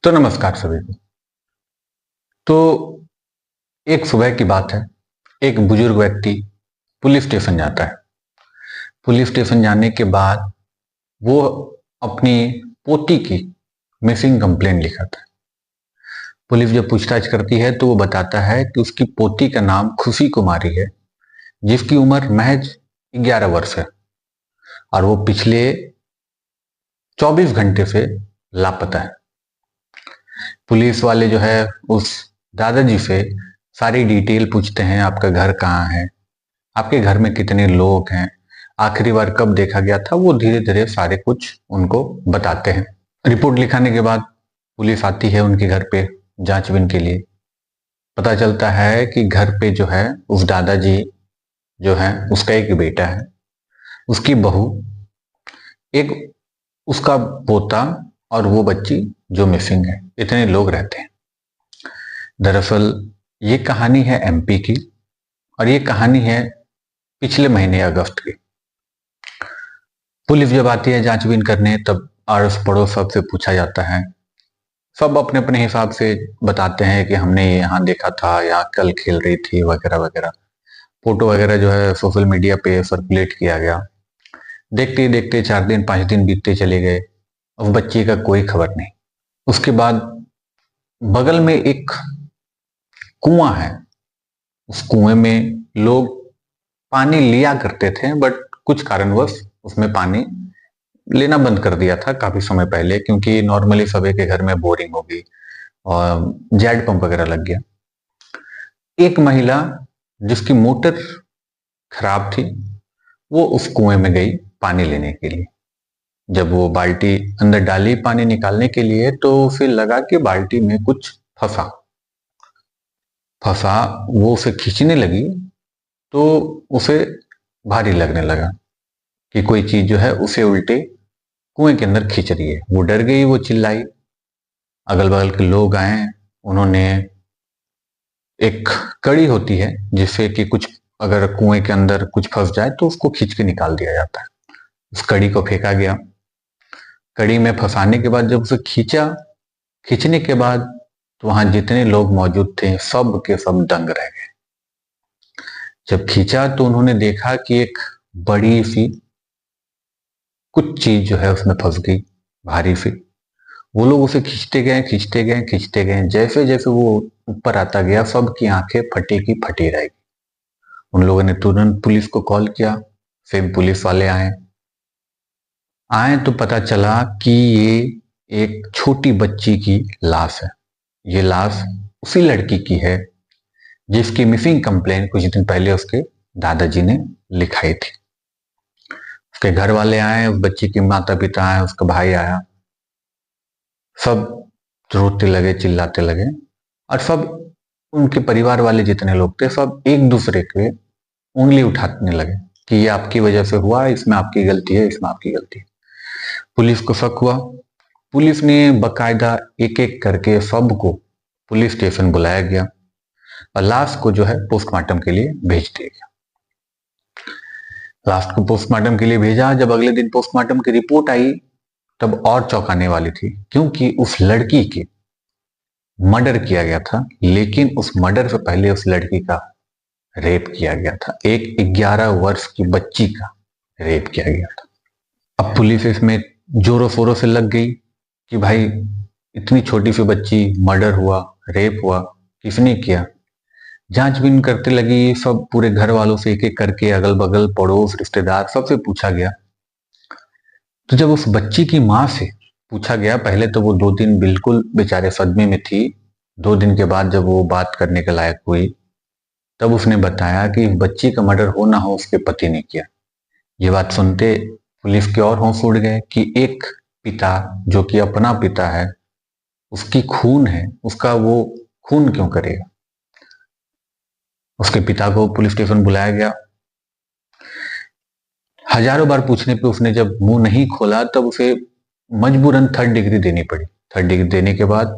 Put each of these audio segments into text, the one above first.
तो नमस्कार सभी को। तो एक सुबह की बात है, एक बुजुर्ग व्यक्ति पुलिस स्टेशन जाता है। पुलिस स्टेशन जाने के बाद वो अपनी पोती की मिसिंग कंप्लेंट लिखाता है। पुलिस जब पूछताछ करती है तो वो बताता है कि उसकी पोती का नाम खुशी कुमारी है, जिसकी उम्र महज 11 वर्ष है और वो पिछले 24 घंटे से लापता है। पुलिस वाले जो है उस दादाजी से सारी डिटेल पूछते हैं, आपका घर कहाँ है, आपके घर में कितने लोग हैं, आखिरी बार कब देखा गया था, वो धीरे धीरे सारे कुछ उनको बताते हैं। रिपोर्ट लिखाने के बाद पुलिस आती है उनके घर पे जांचबीन के लिए। पता चलता है कि घर पे जो है उस दादाजी जो है उसका एक बेटा है, उसकी बहू, एक उसका पोता और वो बच्ची जो मिसिंग है। इतने लोग रहते हैं। दरअसल ये कहानी है एमपी की और ये कहानी है पिछले महीने अगस्त की। पुलिस जब आती है जांचबीन करने तब अड़ोस पड़ोस सबसे पूछा जाता है। सब अपने अपने हिसाब से बताते हैं कि हमने ये यहाँ देखा था, यहाँ कल खेल रही थी वगैरह वगैरह। फोटो वगैरह जो है सोशल मीडिया पे सर्कुलेट किया गया। देखते ही देखते 4 दिन 5 दिन बीतते चले गए। अब बच्ची का कोई खबर नहीं। उसके बाद बगल में एक कुआं है, उस कुएं में लोग पानी लिया करते थे, बट कुछ कारणवश उसमें पानी लेना बंद कर दिया था काफी समय पहले, क्योंकि नॉर्मली सभी के घर में बोरिंग होगी और जेड पंप वगैरह लग गया। एक महिला जिसकी मोटर खराब थी वो उस कुएं में गई पानी लेने के लिए। जब वो बाल्टी अंदर डाली पानी निकालने के लिए तो उसे लगा कि बाल्टी में कुछ फंसा फंसा वो उसे खींचने लगी तो उसे भारी लगने लगा कि कोई चीज जो है उसे उल्टे कुएं के अंदर खींच रही है। वो डर गई, वो चिल्लाई। अगल बगल के लोग आए, उन्होंने एक कड़ी होती है जिससे कि कुछ अगर कुएं के अंदर कुछ फंस जाए तो उसको खींच के निकाल दिया जाता है। उस कड़ी को फेंका गया। कड़ी में फंसाने के बाद जब उसे खींचने के बाद तो वहां जितने लोग मौजूद थे सब के सब दंग रह गए। जब खींचा तो उन्होंने देखा कि एक बड़ी सी कुछ चीज जो है उसमें फंस गई, भारी सी। वो लोग उसे खींचते गए खींचते गए खींचते गए। जैसे जैसे वो ऊपर आता गया सबकी आंखें फटी की फटी रह गई। उन लोगों ने तुरंत पुलिस को कॉल किया। फिर पुलिस वाले आए तो पता चला कि ये एक छोटी बच्ची की लाश है। ये लाश उसी लड़की की है जिसकी मिसिंग कंप्लेंट कुछ दिन पहले उसके दादाजी ने लिखाई थी। उसके घर वाले आए, उस बच्ची के माता पिता आए, उसका भाई आया। सब रोते लगे, चिल्लाते लगे और सब उनके परिवार वाले जितने लोग थे सब एक दूसरे के उंगली उठाने लगे कि ये आपकी वजह से हुआ, इसमें आपकी गलती है, इसमें आपकी गलती है। पुलिस को शक हुआ। पुलिस ने बकायदा एक एक करके सबको पुलिस स्टेशन बुलाया गया और लाश को जो है पोस्टमार्टम के लिए भेज दिया गया। लाश को पोस्टमार्टम के लिए भेजा। जब अगले दिन पोस्टमार्टम की रिपोर्ट आई तब और चौंकाने वाली थी, क्योंकि उस लड़की की मर्डर किया गया था, लेकिन उस मर्डर से पहले उस लड़की का रेप किया गया था। एक 11 वर्ष की बच्ची का रेप किया गया था। अब पुलिस इसमें जोरों शोरों से लग गई कि भाई इतनी छोटी सी बच्ची, मर्डर हुआ, रेप हुआ, किसने किया। जांचबीन करते लगी। सब पूरे घर वालों से एक एक करके, अगल बगल पड़ोस रिश्तेदार सबसे पूछा गया। तो जब उस बच्ची की माँ से पूछा गया, पहले तो वो 2 दिन बिल्कुल बेचारे सदमे में थी। 2 दिन के बाद जब वो बात करने के लायक हुई तब उसने बताया कि बच्ची का मर्डर हो ना हो उसके पति ने किया। ये बात सुनते पुलिस के और होश उड़ गए कि एक पिता जो कि अपना पिता है, उसकी खून है, उसका वो खून क्यों करेगा। उसके पिता को पुलिस स्टेशन बुलाया गया। हजारों बार पूछने पे उसने जब मुंह नहीं खोला तब उसे मजबूरन 3rd डिग्री देनी पड़ी। 3rd डिग्री देने के बाद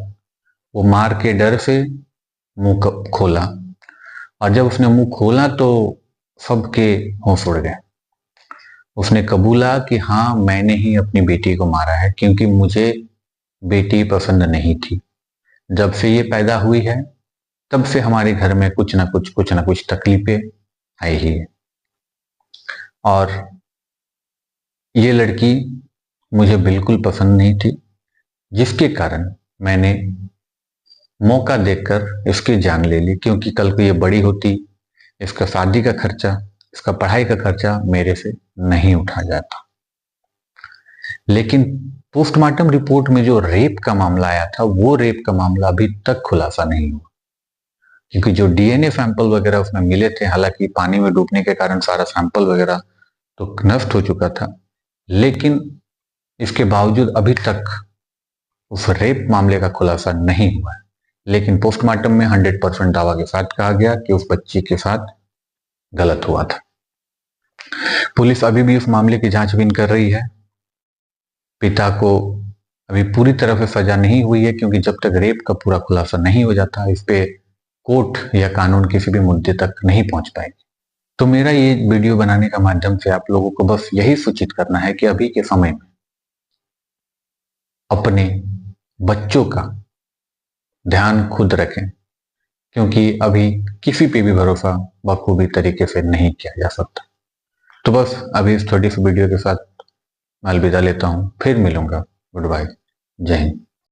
वो मार के डर से मुंह खोला और जब उसने मुंह खोला तो सबके होश उड़ गए। उसने कबूला कि हाँ, मैंने ही अपनी बेटी को मारा है, क्योंकि मुझे बेटी पसंद नहीं थी। जब से ये पैदा हुई है तब से हमारे घर में कुछ ना कुछ तकलीफें आई ही है। और ये लड़की मुझे बिल्कुल पसंद नहीं थी, जिसके कारण मैंने मौका देखकर इसकी जान ले ली, क्योंकि कल को ये बड़ी होती, इसका शादी का खर्चा, इसका पढ़ाई का खर्चा मेरे से नहीं उठा जाता। लेकिन पोस्टमार्टम रिपोर्ट में जो रेप का मामला आया था, वो रेप का मामला अभी तक खुलासा नहीं हुआ, क्योंकि जो डीएनए सैंपल वगैरह उसमें मिले थे, हालांकि पानी में डूबने के कारण सारा सैंपल वगैरह तो नष्ट हो चुका था, लेकिन इसके बावजूद अभी तक उस रेप मामले का खुलासा नहीं हुआ है। लेकिन पोस्टमार्टम में 100% दावा के साथ कहा गया कि उस बच्ची के साथ गलत हुआ था। पुलिस अभी भी उस मामले की जांचबीन कर रही है। पिता को अभी पूरी तरह से सजा नहीं हुई है, क्योंकि जब तक रेप का पूरा खुलासा नहीं हो जाता, इस पे कोर्ट या कानून किसी भी मुद्दे तक नहीं पहुंच पाएगी। तो मेरा ये वीडियो बनाने का माध्यम से आप लोगों को बस यही सूचित करना है कि अभी के समय में अपने बच्चों का ध्यान खुद रखें, क्योंकि अभी किसी पे भी भरोसा बखूबी तरीके से नहीं किया जा सकता। तो बस अभी इस छोटी सी वीडियो के साथ मैं अलविदा लेता हूं, फिर मिलूंगा। गुड बाय, जय हिंद।